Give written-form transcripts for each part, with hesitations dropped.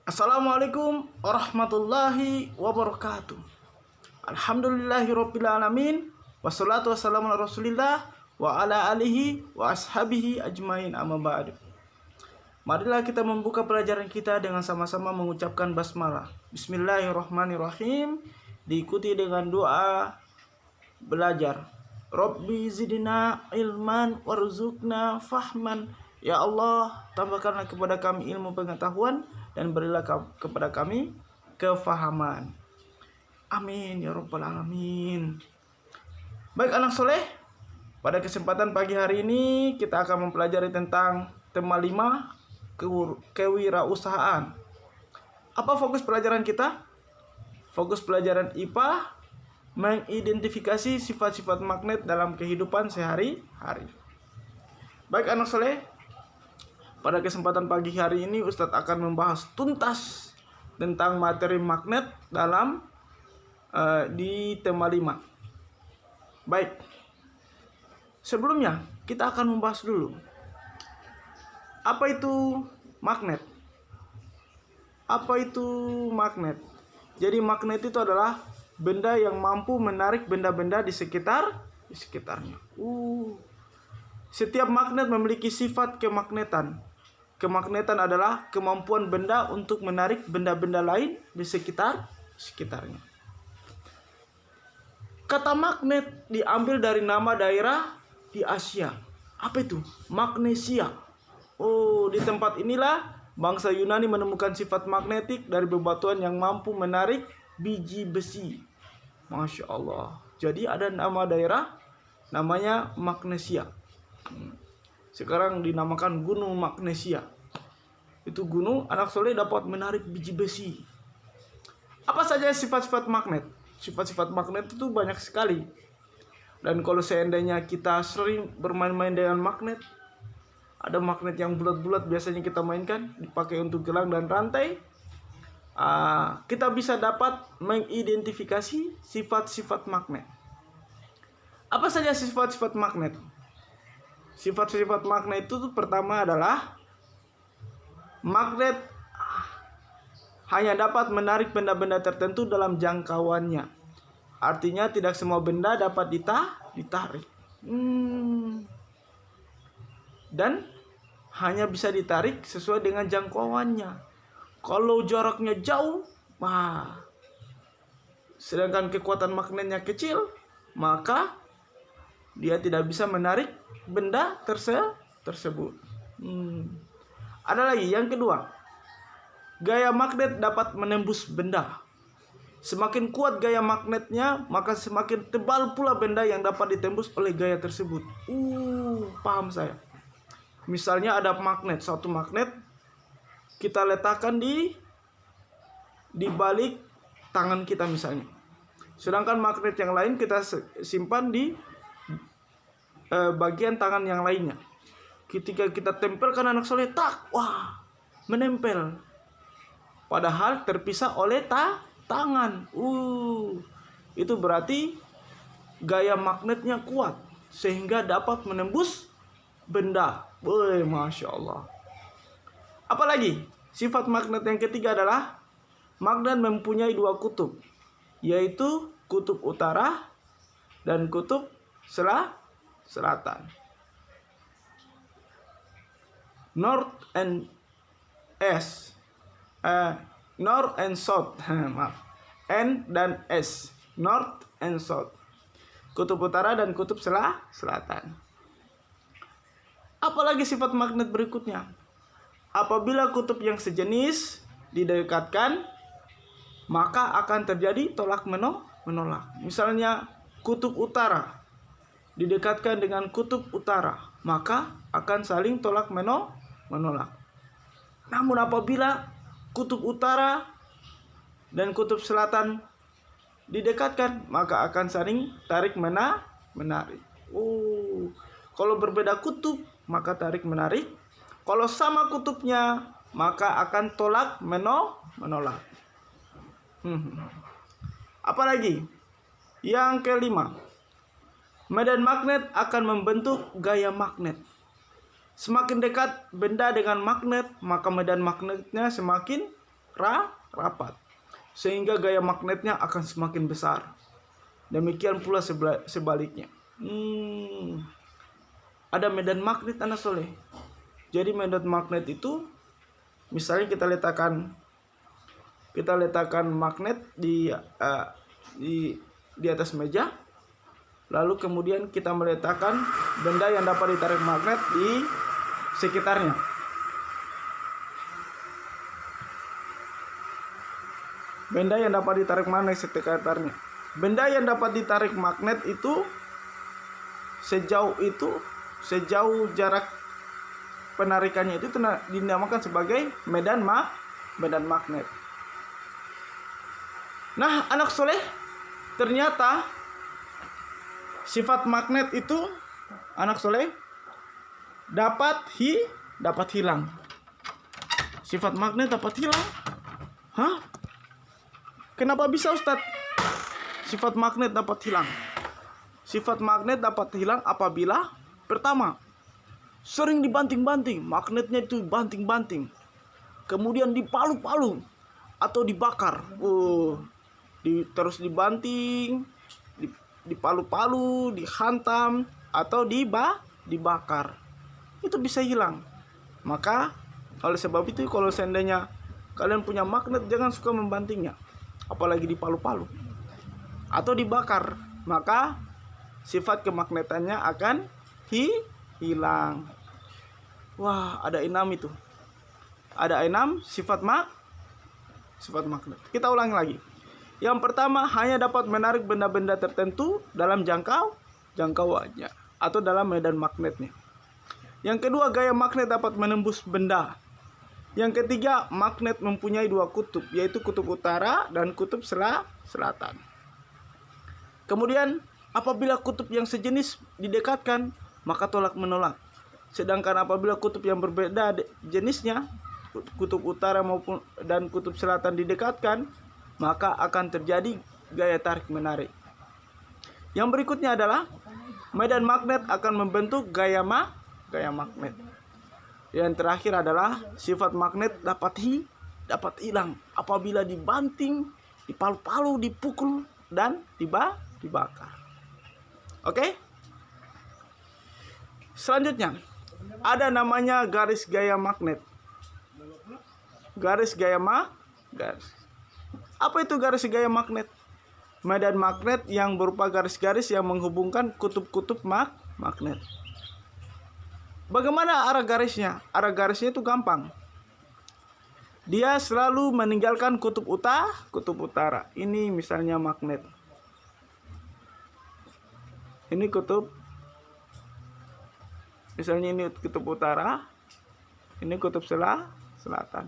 Assalamualaikum warahmatullahi wabarakatuh. Alhamdulillahirabbil alamin. Wassalatu wassalamu ala Rasulillah wa ala alihi wa ashabihi ajmain, amma ba'du. Marilah kita membuka pelajaran kita dengan sama-sama mengucapkan basmalah. Bismillahirrahmanirrahim. Diikuti dengan doa belajar. Rabbi zidna ilman warzuqna fahman. Ya Allah, tambahkanlah kepada kami ilmu pengetahuan dan berilah kepada kami kefahaman. Amin ya rabbal alamin. Baik anak soleh, pada kesempatan pagi hari ini kita akan mempelajari tentang tema 5, kewirausahaan. Apa fokus pelajaran kita? Fokus pelajaran IPA, mengidentifikasi sifat-sifat magnet dalam kehidupan sehari-hari. Baik anak soleh, pada kesempatan pagi hari ini Ustadz akan membahas tuntas tentang materi magnet dalam di tema 5. Baik, sebelumnya kita akan membahas dulu apa itu magnet. Apa itu magnet? Jadi magnet itu adalah benda yang mampu menarik benda-benda di sekitarnya. Setiap magnet memiliki sifat kemagnetan. Kemagnetan adalah kemampuan benda untuk menarik benda-benda lain di sekitarnya. Kata magnet diambil dari nama daerah di Asia. Apa itu? Magnesia. Di tempat inilah bangsa Yunani menemukan sifat magnetik dari bebatuan yang mampu menarik biji besi. Masya Allah. Jadi ada nama daerah namanya Magnesia. Sekarang dinamakan Gunung Magnesia. Itu gunung anak soleh dapat menarik biji besi. Apa saja sifat-sifat magnet? Sifat-sifat magnet itu banyak sekali. Dan kalau seandainya kita sering bermain-main dengan magnet, ada magnet yang bulat-bulat biasanya kita mainkan, dipakai untuk gelang dan rantai. Kita bisa dapat mengidentifikasi sifat-sifat magnet. Apa saja sifat-sifat magnet? Sifat-sifat magnet itu pertama adalah magnet hanya dapat menarik benda-benda tertentu dalam jangkauannya. Artinya tidak semua benda dapat ditarik. Dan hanya bisa ditarik sesuai dengan jangkauannya. Kalau jaraknya jauh, sedangkan kekuatan magnetnya kecil, maka dia tidak bisa menarik benda tersebut. Ada lagi yang kedua, gaya magnet dapat menembus benda. Semakin kuat gaya magnetnya, maka semakin tebal pula benda yang dapat ditembus oleh gaya tersebut. Paham saya. Misalnya ada magnet, satu magnet kita letakkan di balik tangan kita misalnya. Sedangkan magnet yang lain kita simpan di bagian tangan yang lainnya. Ketika kita tempelkan anak soleh, menempel. Padahal terpisah oleh tangan. Itu berarti gaya magnetnya kuat sehingga dapat menembus benda. Masya Allah. Apalagi sifat magnet yang ketiga adalah magnet mempunyai dua kutub, yaitu kutub utara dan kutub selatan. North and South. N dan S. North and South. Kutub utara dan kutub selatan. Apalagi sifat magnet berikutnya. Apabila kutub yang sejenis didekatkan, maka akan terjadi tolak menolak. Misalnya kutub utara didekatkan dengan kutub utara, maka akan saling tolak menolak. Namun apabila kutub utara dan kutub selatan didekatkan, maka akan saling tarik menarik. Kalau berbeda kutub, maka tarik menarik. Kalau sama kutubnya, maka akan tolak menolak. Apalagi yang kelima, medan magnet akan membentuk gaya magnet. Semakin dekat benda dengan magnet, maka medan magnetnya semakin rapat, sehingga gaya magnetnya akan semakin besar. Demikian pula sebaliknya. Ada medan magnet anak soleh. Jadi medan magnet itu, misalnya kita letakkan magnet di atas meja, lalu kemudian kita meletakkan benda yang dapat ditarik magnet di sekitarnya. Benda yang dapat ditarik magnet sekitarnya. Benda yang dapat ditarik magnet itu sejauh jarak penarikannya itu dinamakan sebagai medan magnet. Nah, anak soleh, ternyata sifat magnet itu, anak soleh, dapat hilang. Sifat magnet dapat hilang. Hah? Kenapa bisa, Ustadz? Sifat magnet dapat hilang. Sifat magnet dapat hilang apabila pertama, sering dibanting-banting, magnetnya itu banting-banting. Kemudian dipalu-palu atau dibakar. Terus dibanting, dipalu-palu, dihantam atau dibakar. Itu bisa hilang. Maka oleh sebab itu, kalau seandainya kalian punya magnet, jangan suka membantingnya, apalagi dipalu-palu atau dibakar, maka sifat kemagnetannya akan hilang. Wah, ada 6 itu. Ada 6 sifat magnet. Kita ulangi lagi. Yang pertama, hanya dapat menarik benda-benda tertentu dalam jangkauannya atau dalam medan magnetnya. Yang kedua, gaya magnet dapat menembus benda. Yang ketiga, magnet mempunyai 2 kutub, yaitu kutub utara dan kutub selatan. Kemudian, apabila kutub yang sejenis didekatkan, maka tolak menolak. Sedangkan apabila kutub yang berbeda jenisnya, kutub utara maupun dan kutub selatan didekatkan, maka akan terjadi gaya tarik menarik. Yang berikutnya adalah medan magnet akan membentuk gaya magnet. Yang terakhir adalah sifat magnet dapat hilang apabila dibanting, dipalu-palu, dipukul dan dibakar. Oke? Selanjutnya, ada namanya garis gaya magnet. Garis gaya magnet. Apa itu garis gaya magnet? Medan magnet yang berupa garis-garis yang menghubungkan kutub-kutub magnet. Bagaimana arah garisnya? Arah garisnya itu gampang. Dia selalu meninggalkan kutub utara. Ini misalnya magnet. Ini kutub. Misalnya ini kutub utara. Ini kutub selatan.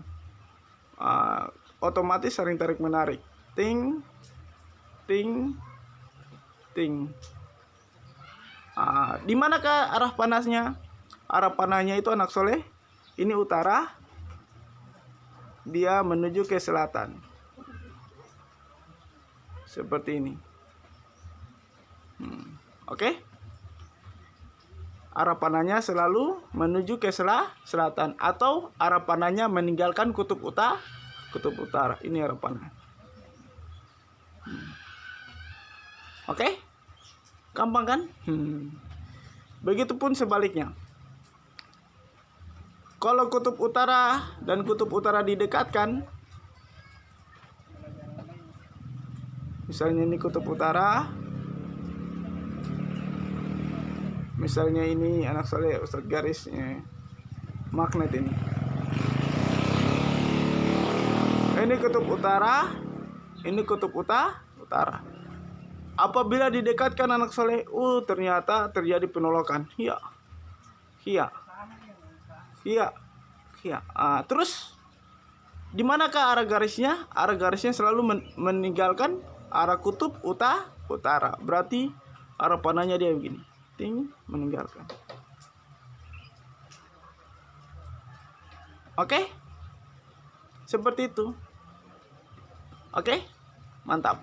Otomatis saling tarik menarik. Ting. Di manakah arah panasnya? Arah panahnya itu anak soleh. Ini utara. Dia menuju ke selatan. Seperti ini. Oke? Arah panahnya selalu menuju ke selatan. Atau arah panahnya meninggalkan kutub utara. Ini arah panah. Oke? Gampang kan? Begitupun sebaliknya. Kalau kutub utara dan kutub utara didekatkan, misalnya ini kutub utara, misalnya ini anak soleh Ustadz garisnya magnet ini. Ini kutub utara, ini kutub utara. Apabila didekatkan anak soleh, ternyata terjadi penolakan. Iya. Terus di manakah arah garisnya? Arah garisnya selalu meninggalkan arah kutub utara. Berarti arah panahnya dia begini. Meninggalkan. Oke? Seperti itu. Oke? Mantap.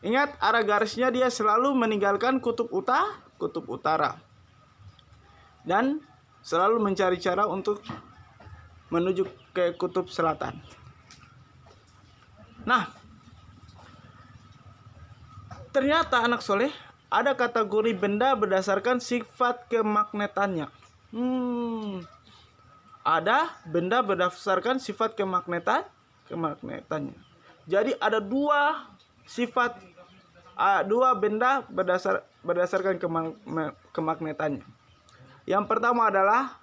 Ingat, arah garisnya dia selalu meninggalkan kutub utara. Dan selalu mencari cara untuk menuju ke kutub selatan. Nah, ternyata anak soleh ada kategori benda berdasarkan sifat kemagnetannya. Ada benda berdasarkan sifat kemagnetannya. Jadi ada dua sifat, dua benda berdasarkan kemagnetannya. Yang pertama adalah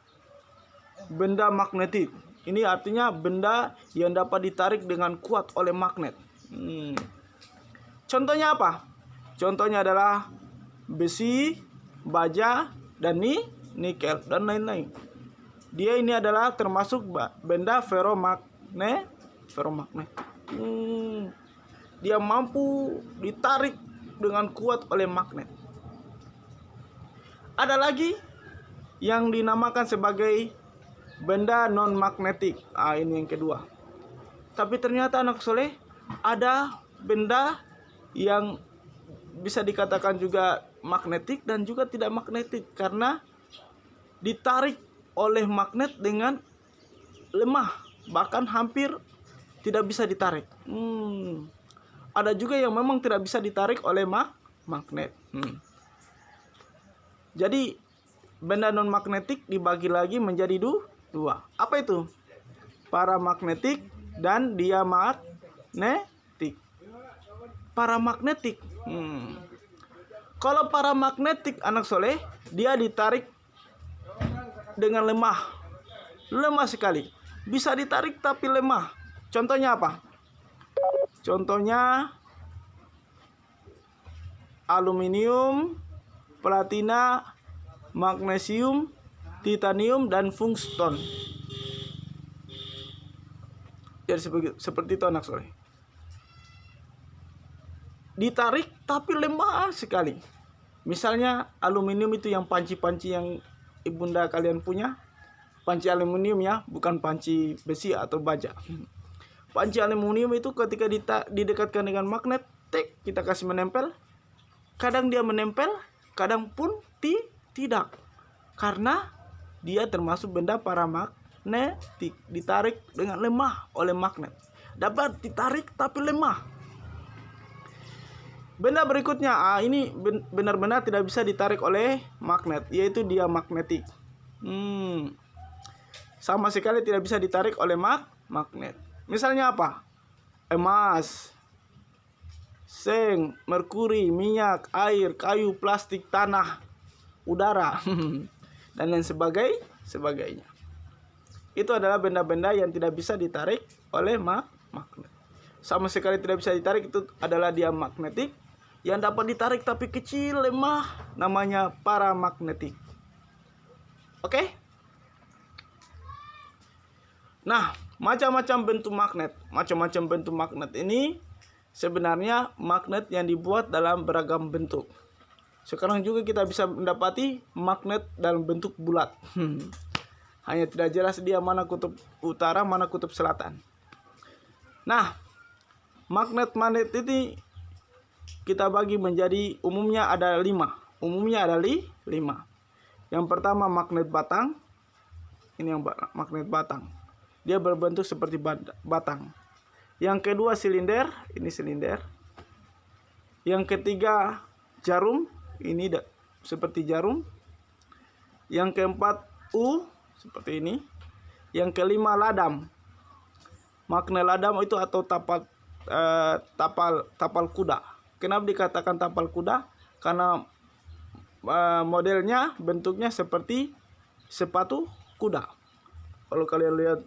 benda magnetik. Ini artinya benda yang dapat ditarik dengan kuat oleh magnet. Contohnya apa? Contohnya adalah besi, baja, dan nikel, dan lain-lain. Dia ini adalah termasuk benda ferromagnet. Dia mampu ditarik dengan kuat oleh magnet. Ada lagi yang dinamakan sebagai benda non magnetik. Ini yang kedua. Tapi ternyata anak soleh ada benda yang bisa dikatakan juga magnetik dan juga tidak magnetik, karena ditarik oleh magnet dengan lemah, bahkan hampir tidak bisa ditarik. Ada juga yang memang tidak bisa ditarik oleh magnet. Jadi benda non magnetik dibagi lagi menjadi dua. Apa itu? Paramagnetik dan diamagnetik. Paramagnetik. Kalau paramagnetik anak soleh, dia ditarik dengan lemah sekali. Bisa ditarik tapi lemah. Contohnya apa? Contohnya aluminium, platina, magnesium, titanium, dan tungsten. Jadi seperti itu anak soleh. Ditarik tapi lemah sekali. Misalnya aluminium itu yang panci-panci yang ibunda kalian punya. Panci aluminium ya, bukan panci besi atau baja. Panci aluminium itu ketika didekatkan dengan magnet, kita kasih menempel. Kadang dia menempel, kadang pun tidak. Karena dia termasuk benda paramagnetik, ditarik dengan lemah oleh magnet. Dapat ditarik tapi lemah. Benda berikutnya, ini benar-benar tidak bisa ditarik oleh magnet, yaitu diamagnetik. Sama sekali tidak bisa ditarik oleh magnet. Misalnya apa? Emas, seng, merkuri, minyak, air, kayu, plastik, tanah, udara, dan lain sebagainya. Itu adalah benda-benda yang tidak bisa ditarik oleh magnet. Sama sekali tidak bisa ditarik, itu adalah diamagnetik. Yang dapat ditarik tapi kecil, lemah, namanya paramagnetik. Oke? Nah, macam-macam bentuk magnet. Macam-macam bentuk magnet ini sebenarnya magnet yang dibuat dalam beragam bentuk. Sekarang juga kita bisa mendapati magnet dalam bentuk bulat. Hanya tidak jelas dia mana kutub utara, mana kutub selatan. Nah, magnet ini kita bagi menjadi umumnya ada 5. Umumnya ada 5. Yang pertama magnet batang. Ini yang magnet batang. Dia berbentuk seperti batang. Yang kedua silinder. Ini silinder. Yang ketiga jarum. Ini seperti jarum. Yang keempat seperti ini. Yang kelima ladam. Magnet ladam itu atau tapal kuda. Kenapa dikatakan tapal kuda? Karena modelnya, bentuknya seperti sepatu kuda. Kalau kalian lihat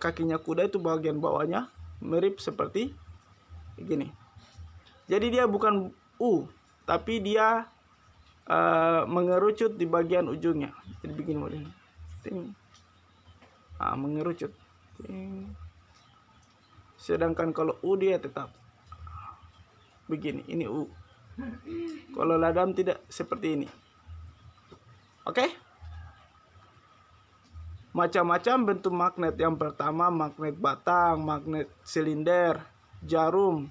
kakinya kuda itu bagian bawahnya mirip seperti gini. Jadi dia bukan tapi dia mengerucut di bagian ujungnya. Jadi begini modelnya. Mengerucut. Sedangkan kalau dia tetap begini, ini Kalau ladam tidak seperti ini. Oke? Macam-macam bentuk magnet. Yang pertama magnet batang, magnet silinder, jarum,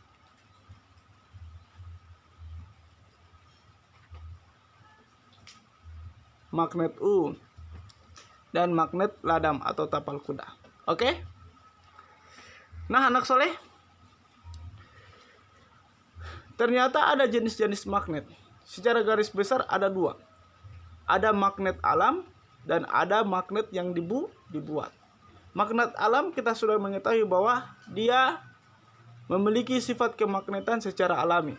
magnet dan magnet ladam atau tapal kuda. Oke? Nah, anak soleh, ternyata ada jenis-jenis magnet. Secara garis besar ada dua. Ada magnet alam dan ada magnet yang dibuat. Magnet alam kita sudah mengetahui bahwa dia memiliki sifat kemagnetan secara alami.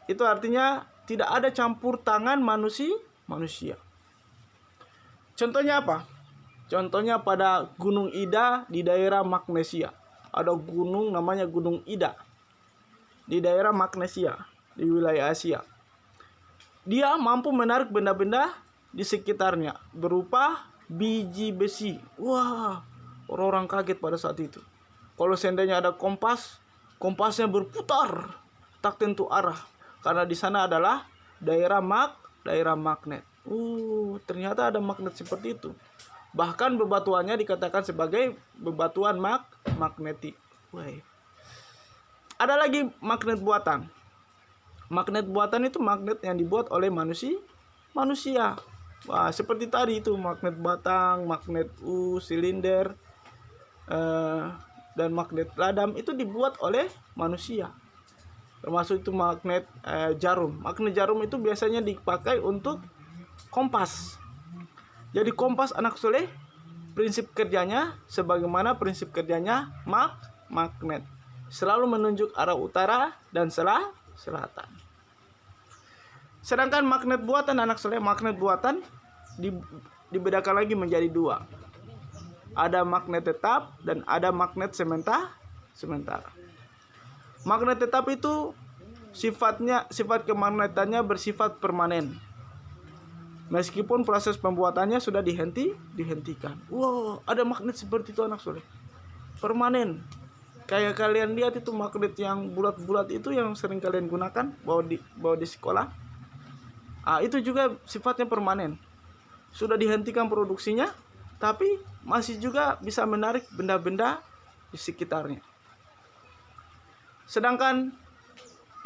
Itu artinya tidak ada campur tangan manusia. Contohnya apa? Contohnya pada Gunung Ida di daerah Magnesia. Ada gunung namanya Gunung Ida di daerah Magnesia di wilayah Asia. Dia mampu menarik benda-benda di sekitarnya berupa biji besi. Wah, orang-orang kaget pada saat itu. Kalau seandainya ada kompasnya berputar tak tentu arah karena di sana adalah daerah magnet. Ternyata ada magnet seperti itu. Bahkan bebatuannya dikatakan sebagai bebatuan magnetik. Ada lagi magnet buatan. Magnet buatan itu magnet yang dibuat oleh manusia. Wah, seperti tadi itu magnet batang, magnet silinder, dan magnet ladam itu dibuat oleh manusia. Termasuk itu magnet jarum. Magnet jarum itu biasanya dipakai untuk kompas. Jadi kompas anak soleh, prinsip kerjanya sebagaimana prinsip kerjanya magnet. Selalu menunjuk arah utara dan selatan. Sedangkan magnet buatan anak soleh, magnet buatan dibedakan lagi menjadi dua. Ada magnet tetap dan ada magnet sementara. Magnet tetap itu sifat kemagnetannya bersifat permanen. Meskipun proses pembuatannya sudah dihentikan. Wow, ada magnet seperti itu anak soleh. Permanen. Kayak kalian lihat itu magnet yang bulat-bulat itu yang sering kalian gunakan bawa di sekolah. Itu juga sifatnya permanen. Sudah dihentikan produksinya, tapi masih juga bisa menarik benda-benda di sekitarnya. Sedangkan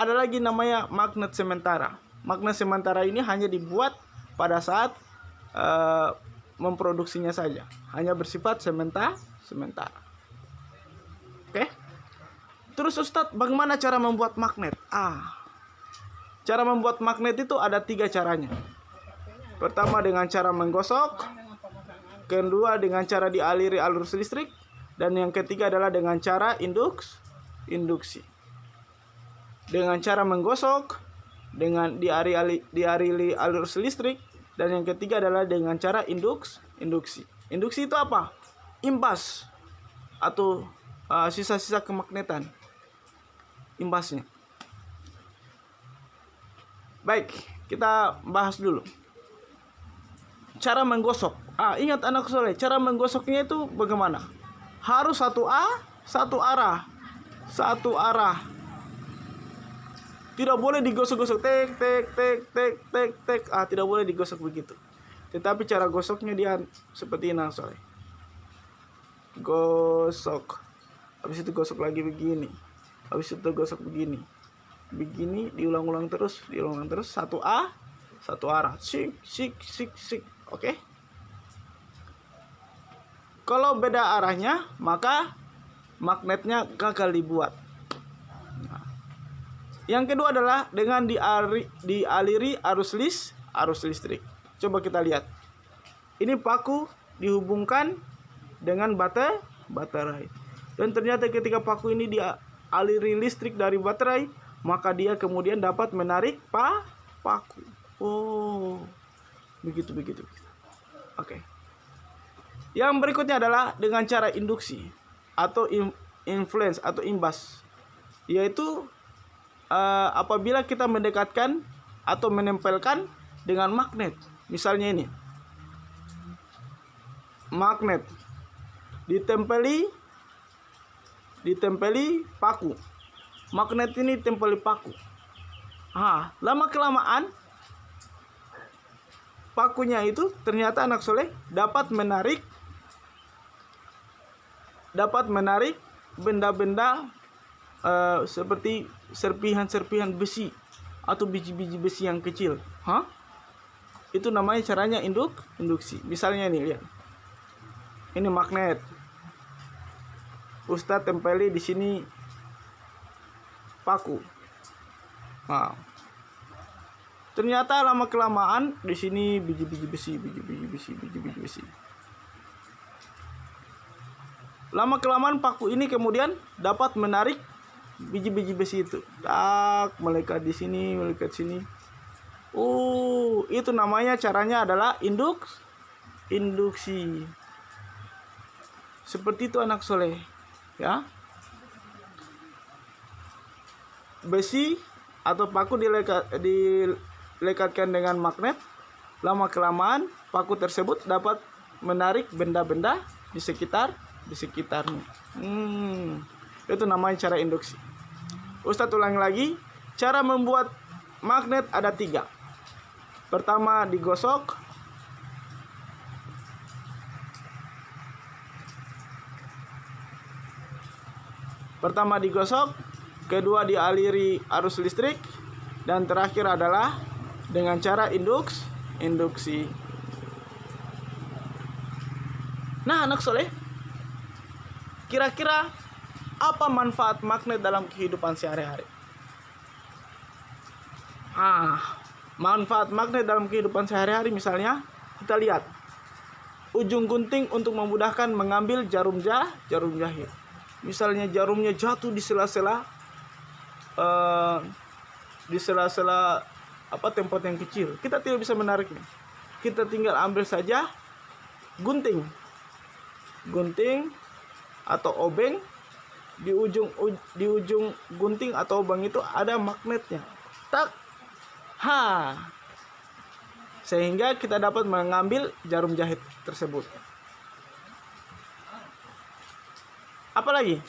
ada lagi namanya magnet sementara. Magnet sementara ini hanya dibuat pada saat memproduksinya saja, hanya bersifat sementara. Oke. Terus Ustadz, bagaimana cara membuat magnet? Cara membuat magnet itu ada 3 caranya. Pertama dengan cara menggosok, kedua dengan cara dialiri arus listrik, dan yang ketiga adalah dengan cara induksi. Dengan cara menggosok, dengan dialiri arus listrik, dan yang ketiga adalah dengan cara induksi. Induksi itu apa? Imbas atau sisa-sisa kemagnetan. Imbasnya. Baik, kita bahas dulu. Cara menggosok. Ingat anak soleh, cara menggosoknya itu bagaimana? Harus satu arah. Tidak boleh digosok-gosok tek. Tidak boleh digosok begitu. Tetapi cara gosoknya dia seperti ini anak soleh. Gosok. Habis itu gosok lagi begini. Habis itu gosok begini. Begini diulang-ulang terus, satu arah. Sik. Oke? Kalau beda arahnya, maka magnetnya gagal dibuat. Yang kedua adalah dengan dialiri arus listrik. Coba kita lihat. Ini paku dihubungkan dengan baterai. Dan ternyata ketika paku ini dialiri listrik dari baterai, maka dia kemudian dapat menarik paku. Begitu. Oke. Yang berikutnya adalah dengan cara induksi atau influence atau imbas, yaitu apabila kita mendekatkan atau menempelkan dengan magnet. Misalnya ini. Magnet ditempeli paku. Magnet ini tempeli paku. Lama kelamaan pakunya itu ternyata anak soleh dapat menarik benda-benda seperti serpihan-serpihan besi atau biji-biji besi yang kecil. Itu namanya caranya induksi. Misalnya ini lihat. Ini magnet. Ustadz tempeli di sini paku. Nah, ternyata lama kelamaan di sini biji-biji besi. Lama kelamaan paku ini kemudian dapat menarik biji-biji besi itu. Tak melekat di sini, melekat sini. Itu namanya, caranya adalah induksi. Seperti itu anak soleh, ya. Besi atau paku dilekatkan dengan magnet. Lama kelamaan paku tersebut dapat menarik benda-benda di sekitarnya. Itu namanya cara induksi. Ustadz ulangi lagi. Cara membuat magnet ada 3. Pertama digosok. Kedua dialiri arus listrik. Dan terakhir adalah dengan cara induksi. Nah anak soleh, kira-kira apa manfaat magnet dalam kehidupan sehari-hari? Manfaat magnet dalam kehidupan sehari-hari misalnya kita lihat ujung gunting untuk memudahkan mengambil jarum jahit. Misalnya jarumnya jatuh di sela-sela tempat yang kecil, kita tidak bisa menariknya. Kita tinggal ambil saja gunting atau obeng. Di ujung gunting atau obeng itu ada magnetnya. Sehingga kita dapat mengambil jarum jahit tersebut. Apalagi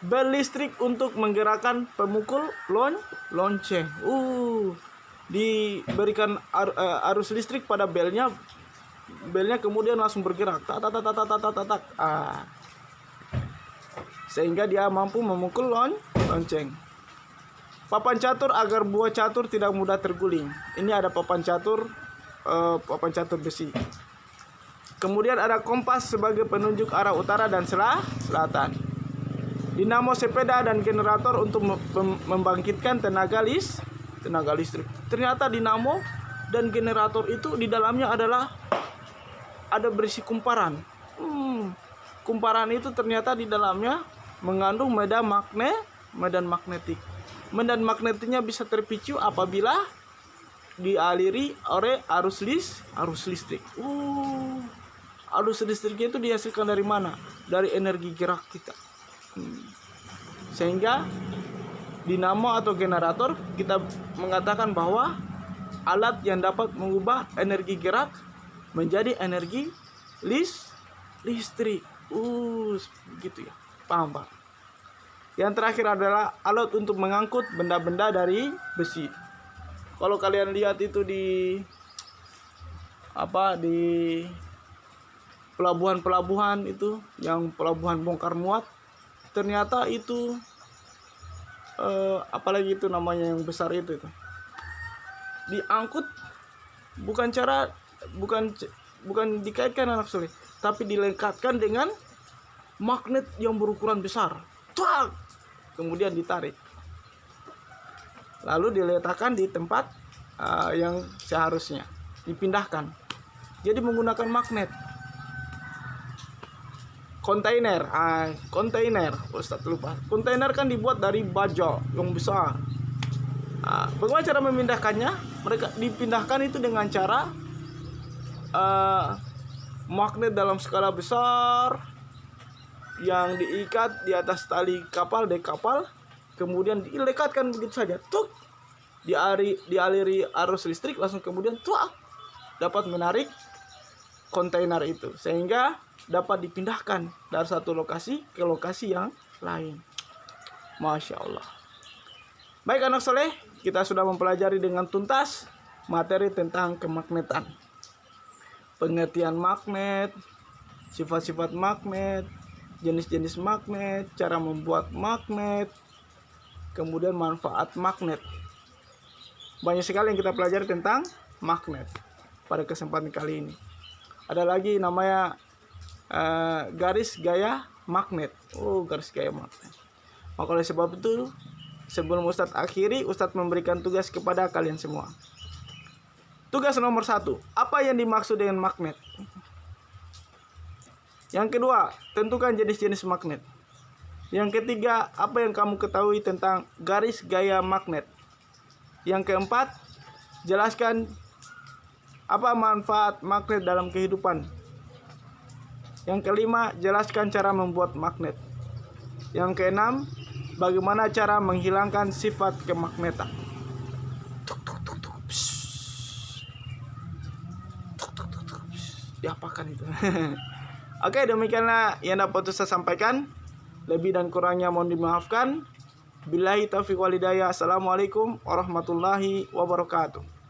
bel listrik untuk menggerakkan pemukul lonceng. Diberikan arus listrik pada belnya kemudian langsung bergerak. Sehingga dia mampu memukul lonceng. Papan catur agar buah catur tidak mudah terguling. Ini ada papan catur besi. Kemudian ada kompas sebagai penunjuk arah utara dan selatan. Dinamo sepeda dan generator untuk membangkitkan tenaga listrik. Ternyata dinamo dan generator itu di dalamnya ada berisi kumparan. Kumparan itu ternyata di dalamnya mengandung medan magnetik. Medan magnetiknya bisa terpicu apabila dialiri oleh arus listrik. Arus listriknya itu dihasilkan dari mana? Dari energi gerak kita. Sehingga dinamo atau generator kita mengatakan bahwa alat yang dapat mengubah energi gerak menjadi energi listrik. Begitu ya. Paham, Pak? Yang terakhir adalah alat untuk mengangkut benda-benda dari besi. Kalau kalian lihat itu di pelabuhan itu, yang pelabuhan bongkar muat, ternyata itu apalagi itu namanya yang besar itu diangkut bukan dikaitkan anak soleh, tapi dilekatkan dengan magnet yang berukuran besar. Kemudian ditarik, lalu diletakkan di tempat yang seharusnya dipindahkan. Jadi menggunakan magnet. Kontainer, Ustadz lupa. Kontainer kan dibuat dari baja yang besar. Bagaimana cara memindahkannya? Mereka dipindahkan itu dengan cara magnet dalam skala besar yang diikat di atas tali kapal, dek kapal, kemudian dilekatkan begitu saja. Dialiri arus listrik, langsung kemudian dapat menarik kontainer itu, sehingga dapat dipindahkan dari satu lokasi ke lokasi yang lain. Masya Allah. Baik anak soleh, kita sudah mempelajari dengan tuntas materi tentang kemagnetan. Pengertian magnet, sifat-sifat magnet, jenis-jenis magnet, cara membuat magnet, kemudian manfaat magnet. Banyak sekali yang kita pelajari tentang magnet pada kesempatan kali ini. Ada lagi namanya garis gaya magnet. Oh, garis gaya magnet. Maka oleh sebab itu, sebelum Ustadz akhiri, Ustadz memberikan tugas kepada kalian semua. Tugas nomor 1, apa yang dimaksud dengan magnet? Yang kedua, tentukan jenis-jenis magnet. Yang ketiga, apa yang kamu ketahui tentang garis gaya magnet? Yang keempat, jelaskan apa manfaat magnet dalam kehidupan. Yang kelima, jelaskan cara membuat magnet. Yang keenam, bagaimana cara menghilangkan sifat kemagnetan. Diapakan itu? Oke, demikianlah yang dapat saya sampaikan. Lebih dan kurangnya mohon dimaafkan. Billahi taufiq wal hidayah. Assalamualaikum warahmatullahi wabarakatuh.